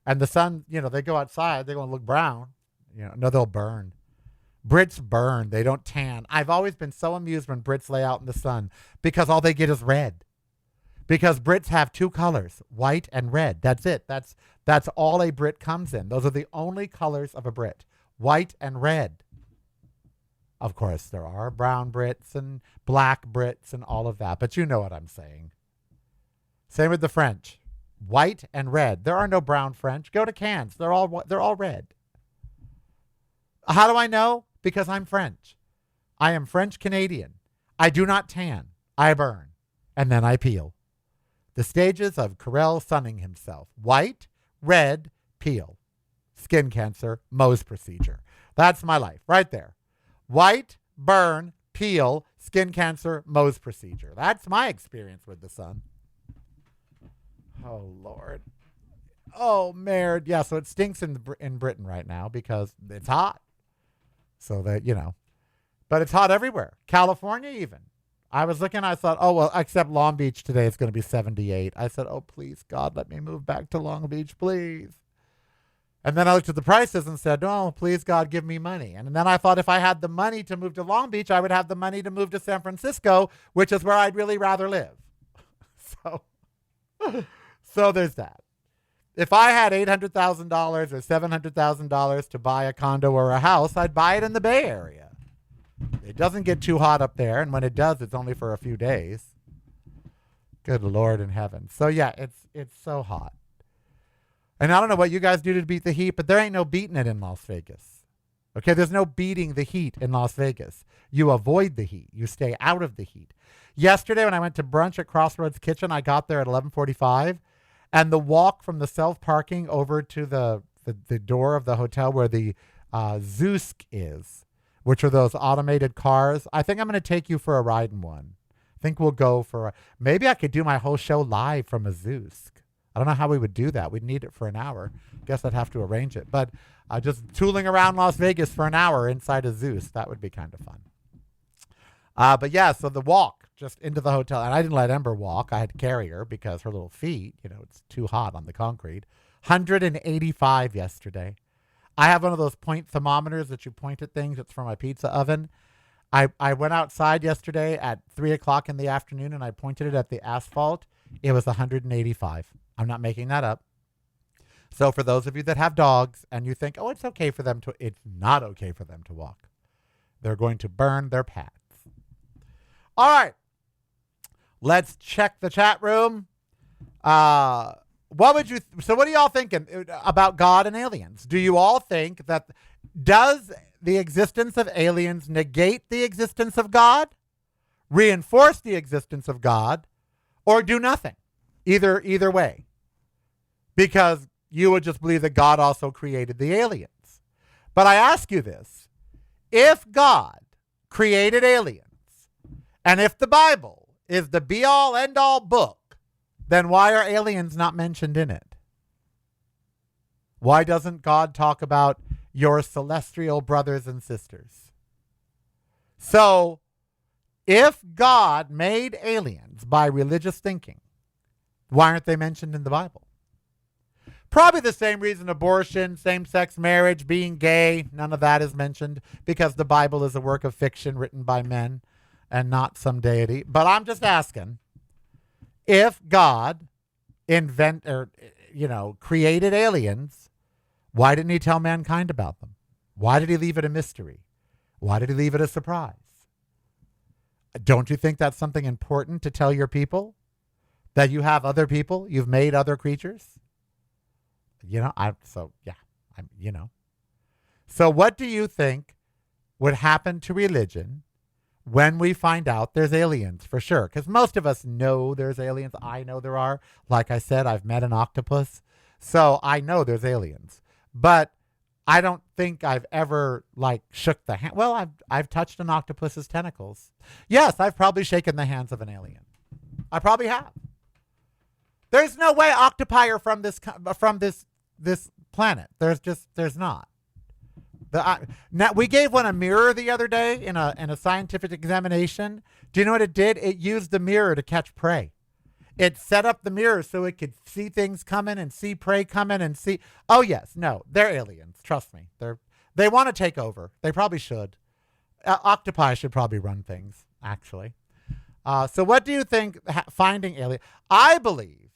And the sun, they go outside. They're going to look brown. No, they'll burn. Brits burn. They don't tan. I've always been so amused when Brits lay out in the sun because all they get is red. Because Brits have two colors, white and red. That's it. That's all a Brit comes in. Those are the only colors of a Brit, white and red. Of course, there are brown Brits and black Brits and all of that, but you know what I'm saying. Same with the French, white and red. There are no brown French. Go to Cannes. They're all red. How do I know? Because I'm French. I am French Canadian. I do not tan. I burn. And then I peel. The stages of Karel sunning himself. White, red, peel. Skin cancer, Mohs procedure. That's my life right there. White, burn, peel, skin cancer, Mohs procedure. That's my experience with the sun. Oh, Lord. Oh, Merd. Yeah, so it stinks in Britain right now because it's hot. So that, but it's hot everywhere. California even. I was looking, I thought, oh, well, except Long Beach today, it's going to be 78. I said, oh, please, God, let me move back to Long Beach, please. And then I looked at the prices and said, oh, please, God, give me money. And then I thought if I had the money to move to Long Beach, I would have the money to move to San Francisco, which is where I'd really rather live. So there's that. If I had $800,000 or $700,000 to buy a condo or a house, I'd buy it in the Bay Area. It doesn't get too hot up there, and when it does, it's only for a few days. Good Lord in heaven. So yeah, it's so hot. And I don't know what you guys do to beat the heat, but there ain't no beating it in Las Vegas. Okay, there's no beating the heat in Las Vegas. You avoid the heat. You stay out of the heat. Yesterday when I went to brunch at Crossroads Kitchen, I got there at 11:45. And the walk from the self-parking over to the door of the hotel where the Zeusk is, which are those automated cars. I think I'm going to take you for a ride in one. I think we'll go maybe I could do my whole show live from a Zeusk. I don't know how we would do that. We'd need it for an hour. Guess I'd have to arrange it. But just tooling around Las Vegas for an hour inside a Zeusk, that would be kind of fun. But yeah, so the walk just into the hotel. And I didn't let Ember walk. I had to carry her because her little feet, it's too hot on the concrete. 185 yesterday. I have one of those point thermometers that you point at things. It's from my pizza oven. I went outside yesterday at 3 o'clock in the afternoon and I pointed it at the asphalt. It was 185. I'm not making that up. So for those of you that have dogs and you think, oh, it's not okay for them to walk. They're going to burn their pads. All right. Let's check the chat room. What are y'all thinking about God and aliens? Do you all think does the existence of aliens negate the existence of God, reinforce the existence of God, or do nothing? Either way. Because you would just believe that God also created the aliens. But I ask you this. If God created aliens, and if the Bible is the be-all, end-all book, then why are aliens not mentioned in it? Why doesn't God talk about your celestial brothers and sisters? So, if God made aliens by religious thinking, why aren't they mentioned in the Bible? Probably the same reason abortion, same-sex marriage, being gay, none of that is mentioned because the Bible is a work of fiction written by men and not some deity. But I'm just asking, if God created aliens, why didn't he tell mankind about them? Why did he leave it a mystery? Why did he leave it a surprise? Don't you think that's something important to tell your people? That you have other people, you've made other creatures? So what do you think would happen to religion when we find out there's aliens, for sure? Because most of us know there's aliens. I know there are. Like I said, I've met an octopus. So I know there's aliens. But I don't think I've ever, shook the hand. Well, I've touched an octopus's tentacles. Yes, I've probably shaken the hands of an alien. I probably have. There's no way octopi are from this planet. There's not. Now, we gave one a mirror the other day in a scientific examination. Do you know what it did? It used the mirror to catch prey. It set up the mirror so it could see things coming and see prey coming and see. Oh yes, no, they're aliens. Trust me, they want to take over. They probably should. Octopi should probably run things, actually. So what do you think? Finding alien? I believe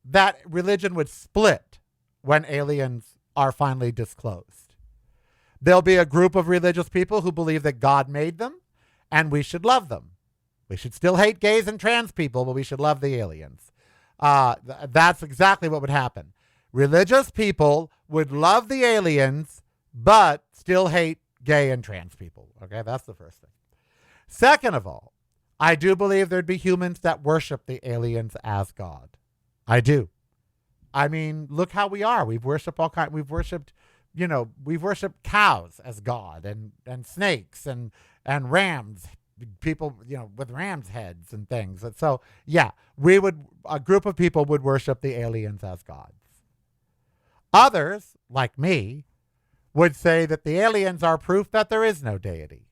that religion would split when aliens are finally disclosed. There'll be a group of religious people who believe that God made them and we should love them. We should still hate gays and trans people, but we should love the aliens. That's exactly what would happen. Religious people would love the aliens, but still hate gay and trans people. Okay, that's the first thing. Second of all, I do believe there'd be humans that worship the aliens as God. I do. I mean, look how we are. We've worshipped we've worshipped cows as God and snakes and rams, people, with rams' heads and things. And so, yeah, a group of people would worship the aliens as gods. Others, like me, would say that the aliens are proof that there is no deity,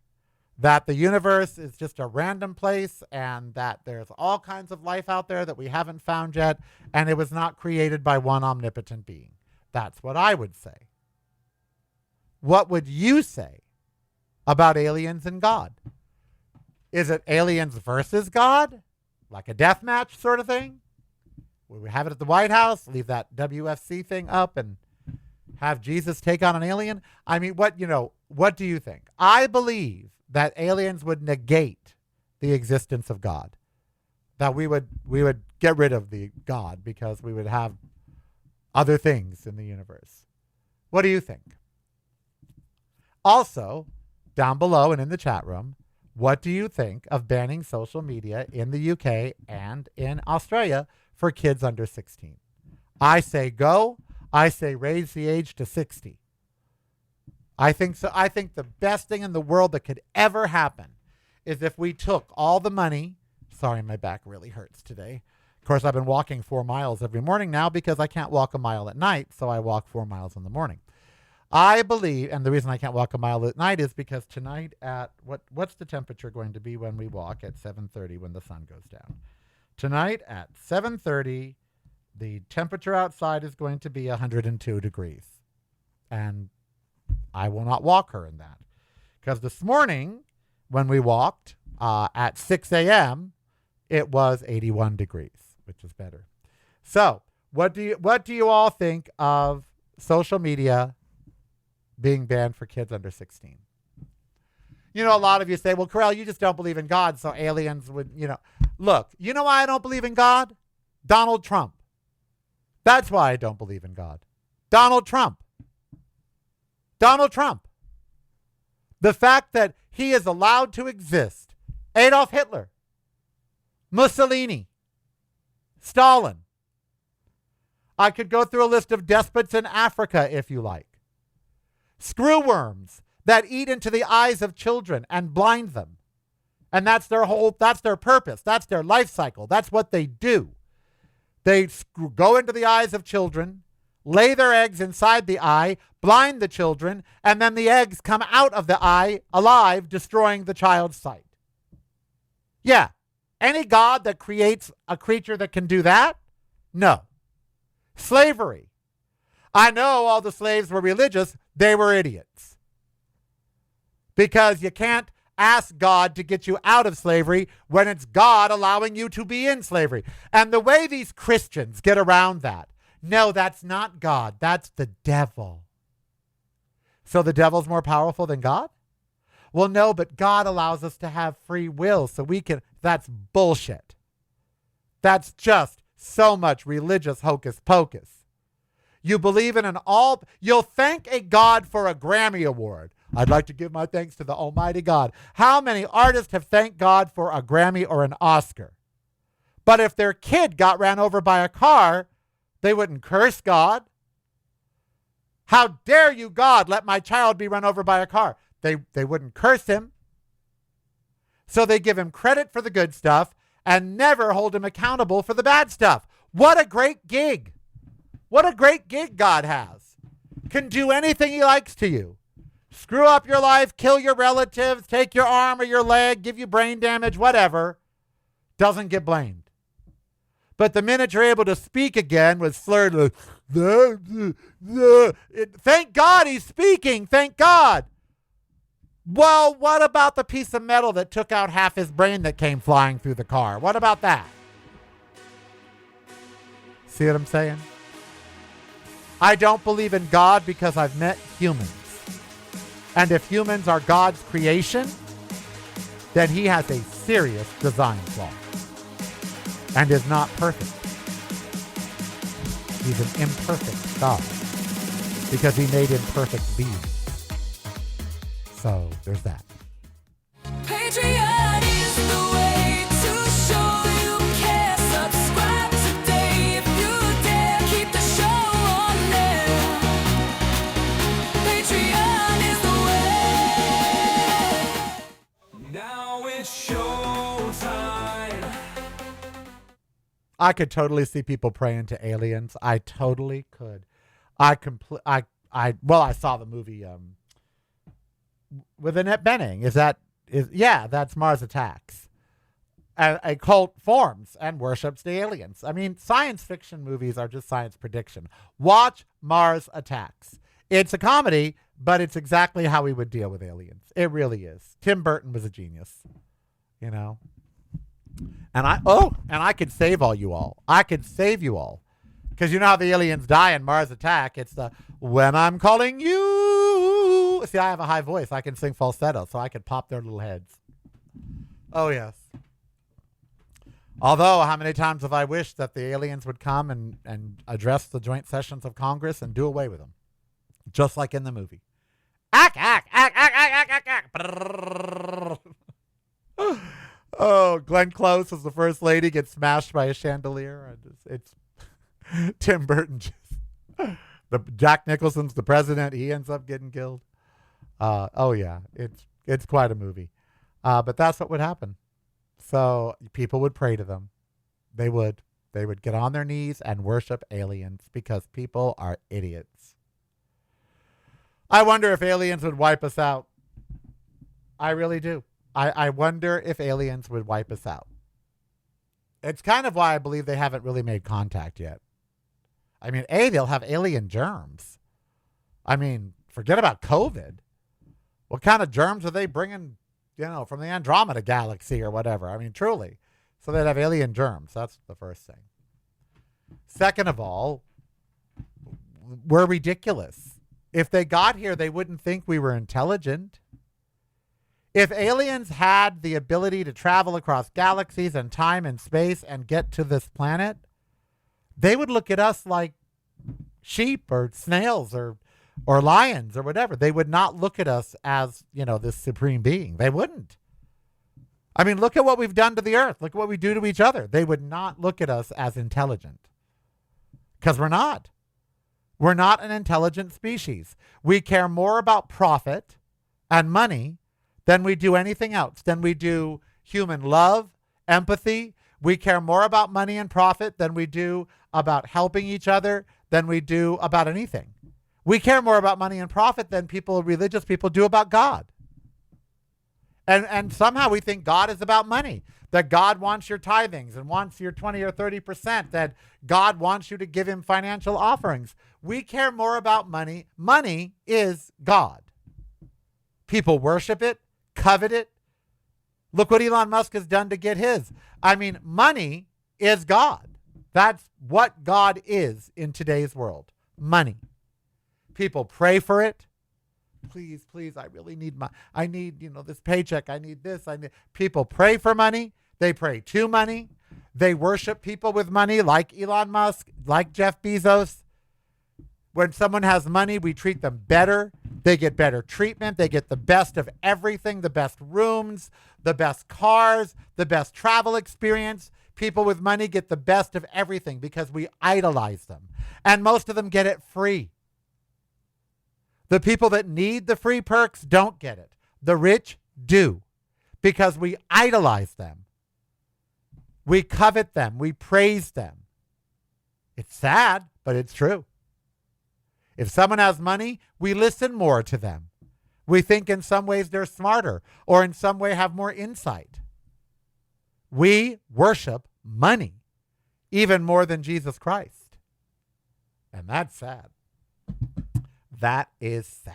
that the universe is just a random place and that there's all kinds of life out there that we haven't found yet, and it was not created by one omnipotent being. That's what I would say. What would you say about aliens and God? Is it aliens versus God? Like a death match sort of thing? Will we have it at the White House? Leave that WFC thing up and have Jesus take on an alien? I mean, what do you think? I believe that aliens would negate the existence of God. That we would get rid of the God because we would have other things in the universe. What do you think? Also, down below and in the chat room, what do you think of banning social media in the UK and in Australia for kids under 16? I say go. I say raise the age to 60. I think so. I think the best thing in the world that could ever happen is if we took all the money. Sorry, my back really hurts today. Of course, I've been walking 4 miles every morning now because I can't walk a mile at night, so I walk 4 miles in the morning. I believe, and the reason I can't walk a mile at night is because tonight at, what's the temperature going to be when we walk at 7:30 when the sun goes down? Tonight at 7:30, the temperature outside is going to be 102 degrees. And I will not walk her in that. Because this morning, when we walked at 6 a.m., it was 81 degrees, which is better. So, what do you all think of social media being banned for kids under 16? A lot of you say, well, Karel, you just don't believe in God, so aliens would, Look, you know why I don't believe in God? Donald Trump. That's why I don't believe in God. Donald Trump. Donald Trump. The fact that he is allowed to exist. Adolf Hitler. Mussolini. Stalin. I could go through a list of despots in Africa if you like. Screwworms that eat into the eyes of children and blind them. And that's their purpose. That's their life cycle. That's what they do. They go into the eyes of children, lay their eggs inside the eye, blind the children, and then the eggs come out of the eye alive, destroying the child's sight. Yeah. Any God that creates a creature that can do that? No. Slavery. I know all the slaves were religious. They were idiots. Because you can't ask God to get you out of slavery when it's God allowing you to be in slavery. And the way these Christians get around that, no, that's not God. That's the devil. So the devil's more powerful than God? Well, no, but God allows us to have free will so we can. That's bullshit. That's just so much religious hocus pocus. You believe in you'll thank a God for a Grammy Award. I'd like to give my thanks to the Almighty God. How many artists have thanked God for a Grammy or an Oscar? But if their kid got ran over by a car, they wouldn't curse God. How dare you, God, let my child be run over by a car? They wouldn't curse him. So they give him credit for the good stuff and never hold him accountable for the bad stuff. What a great gig. What a great gig God has. Can do anything he likes to you. Screw up your life, kill your relatives, take your arm or your leg, give you brain damage, whatever. Doesn't get blamed. But the minute you're able to speak again with slurred, thank God he's speaking, thank God. Well, what about the piece of metal that took out half his brain that came flying through the car? What about that? See what I'm saying? I don't believe in God because I've met humans. And if humans are God's creation, then he has a serious design flaw and is not perfect. He's an imperfect God because he made imperfect beings. So there's that. Patreon is the way to show you care. Subscribe today if you dare. Keep the show on there. Patreon is the way. Now it's showtime. I could totally see people praying to aliens. I totally could. I saw the movie with Annette Bening. That's Mars Attacks. A cult forms and worships the aliens. I mean, science fiction movies are just science prediction. Watch Mars Attacks. It's a comedy, but it's exactly how we would deal with aliens. It really is. Tim Burton was a genius, you know. And I could save all you all. I could save you all. Because you know how the aliens die in Mars Attack? It's the, when I'm calling you. See, I have a high voice. I can sing falsetto, so I could pop their little heads. Oh, yes. Although, how many times have I wished that the aliens would come and address the joint sessions of Congress and do away with them? Just like in the movie. Oh, Glenn Close as the first lady gets smashed by a chandelier. It's Tim Burton. Jack Nicholson's the president. He ends up getting killed. It's quite a movie. But that's what would happen. So people would pray to them. They would get on their knees and worship aliens because people are idiots. I wonder if aliens would wipe us out. I really do. I wonder if aliens would wipe us out. It's kind of why I believe they haven't really made contact yet. I mean, they'll have alien germs. I mean, forget about COVID. What kind of germs are they bringing, from the Andromeda galaxy or whatever? I mean, truly. So they'd have alien germs. That's the first thing. Second of all, we're ridiculous. If they got here, they wouldn't think we were intelligent. If aliens had the ability to travel across galaxies and time and space and get to this planet, they would look at us like sheep or snails or lions or whatever. They would not look at us as, this supreme being. They wouldn't. I mean, look at what we've done to the earth. Look at what we do to each other. They would not look at us as intelligent because we're not. We're not an intelligent species. We care more about profit and money than we do anything else, than we do human love, empathy. We care more about money and profit than we do about helping each other, than we do about anything. We care more about money and profit than religious people do about God. And somehow we think God is about money, that God wants your tithings and wants your 20 or 30%, that God wants you to give him financial offerings. We care more about money. Money is God. People worship it, covet it. Look what Elon Musk has done to get his. I mean, money is God. That's what God is in today's world. Money. People pray for it. Please, I really need this paycheck. I need this. People pray for money. They pray to money. They worship people with money like Elon Musk, like Jeff Bezos. When someone has money, we treat them better. They get better treatment. They get the best of everything, the best rooms, the best cars, the best travel experience. People with money get the best of everything because we idolize them. And most of them get it free. The people that need the free perks don't get it. The rich do because we idolize them. We covet them. We praise them. It's sad, but it's true. If someone has money, we listen more to them. We think in some ways they're smarter or in some way have more insight. We worship money even more than Jesus Christ. And that's sad. That is sad.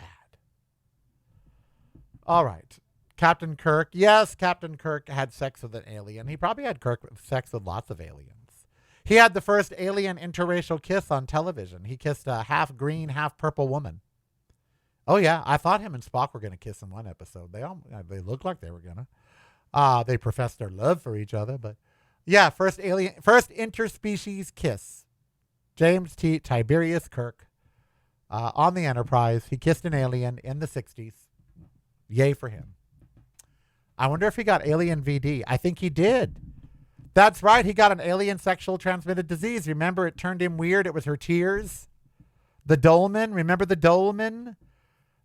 All right. Captain Kirk. Yes, Captain Kirk had sex with an alien. He probably had sex with lots of aliens. He had the first alien interracial kiss on television. He kissed a half green, half purple woman. Oh, yeah. I thought him and Spock were going to kiss in one episode. They looked like they were going to. They professed their love for each other. But, yeah, first interspecies kiss. James T. Tiberius Kirk on the Enterprise. He kissed an alien in the 60s. Yay for him. I wonder if he got alien VD. I think he did. That's right. He got an alien sexual transmitted disease. Remember, it turned him weird. It was her tears. The dolmen. Remember the dolmen?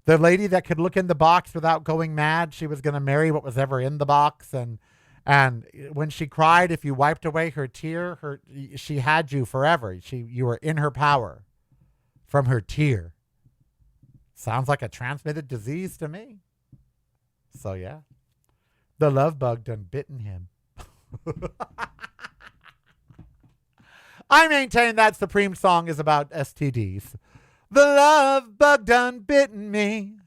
The lady that could look in the box without going mad. She was going to marry what was ever in the box. And when she cried, if you wiped away her tear, she had you forever. You were in her power from her tear. Sounds like a transmitted disease to me. So, yeah. The love bug done bitten him. I maintain that Supreme song is about STDs. The love bug done bitten me.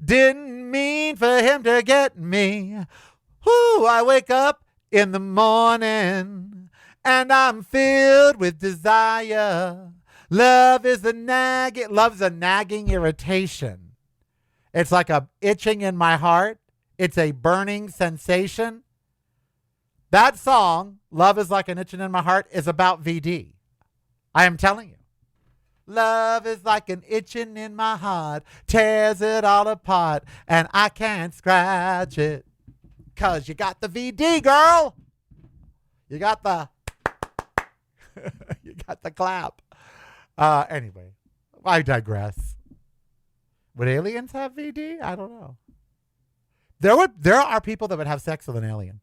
Didn't mean for him to get me. Whoo, I wake up in the morning and I'm filled with desire. Love's a nagging irritation. It's like a itching in my heart. It's a burning sensation. That song, Love is Like an Itching in My Heart, is about VD. I am telling you. Love is like an itching in my heart, tears it all apart, and I can't scratch it. 'Cause you got the VD, girl. You got the you got the clap. Anyway, I digress. Would aliens have VD? I don't know. There are people that would have sex with an alien.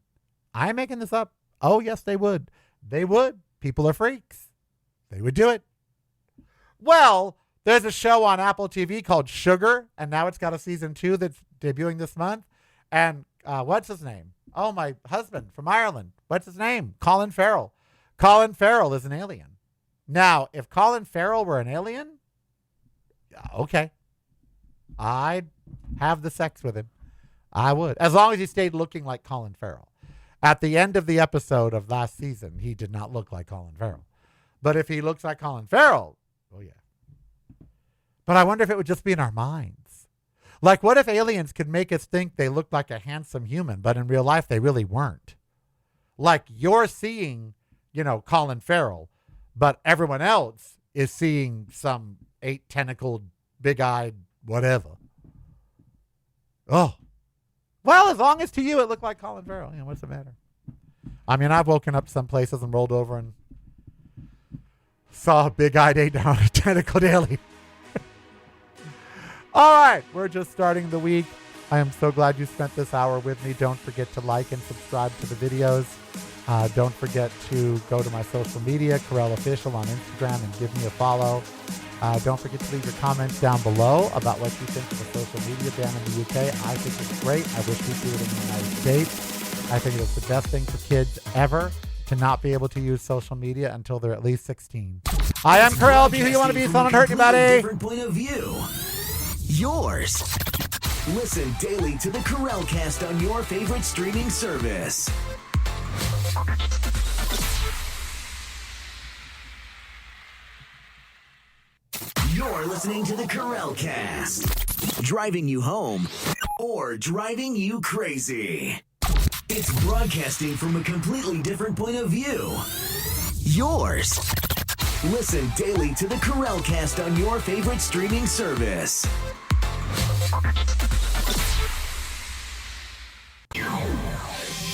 I'm making this up. Oh, yes, they would. They would. People are freaks. They would do it. Well, there's a show on Apple TV called Sugar, and now it's got a season 2 that's debuting this month. And what's his name? Oh, my husband from Ireland. What's his name? Colin Farrell. Colin Farrell is an alien. Now, if Colin Farrell were an alien, okay. I'd have the sex with him. I would. As long as he stayed looking like Colin Farrell. At the end of the episode of last season, he did not look like Colin Farrell. But if he looks like Colin Farrell, oh yeah. But I wonder if it would just be in our minds. Like, what if aliens could make us think they looked like a handsome human, but in real life they really weren't? Like, you're seeing, Colin Farrell, but everyone else is seeing some 8-tentacled, big-eyed, whatever. Oh. Well, as long as to you it looked like Colin Farrell. What's the matter? I mean, I've woken up some places and rolled over and saw a big-eyed 8-tentacled alien. All right, we're just starting the week. I am so glad you spent this hour with me. Don't forget to like and subscribe to the videos. Don't forget to go to my social media, Karel Official on Instagram, and give me a follow. Don't forget to leave your comments down below about what you think of the social media ban in the UK. I think it's great. I wish we'd do it in the United States. I think it's the best thing for kids ever to not be able to use social media until they're at least 16. I am Karel. Be who you want to be. So don't hurt anybody. Different point of view. Yours. Listen daily to the Karel Cast on your favorite streaming service. You're listening to the Karel Cast. Driving you home or driving you crazy. It's broadcasting from a completely different point of view. Yours. Listen daily to the Karel Cast on your favorite streaming service.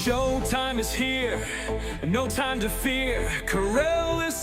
Showtime is here, no time to fear. Karel is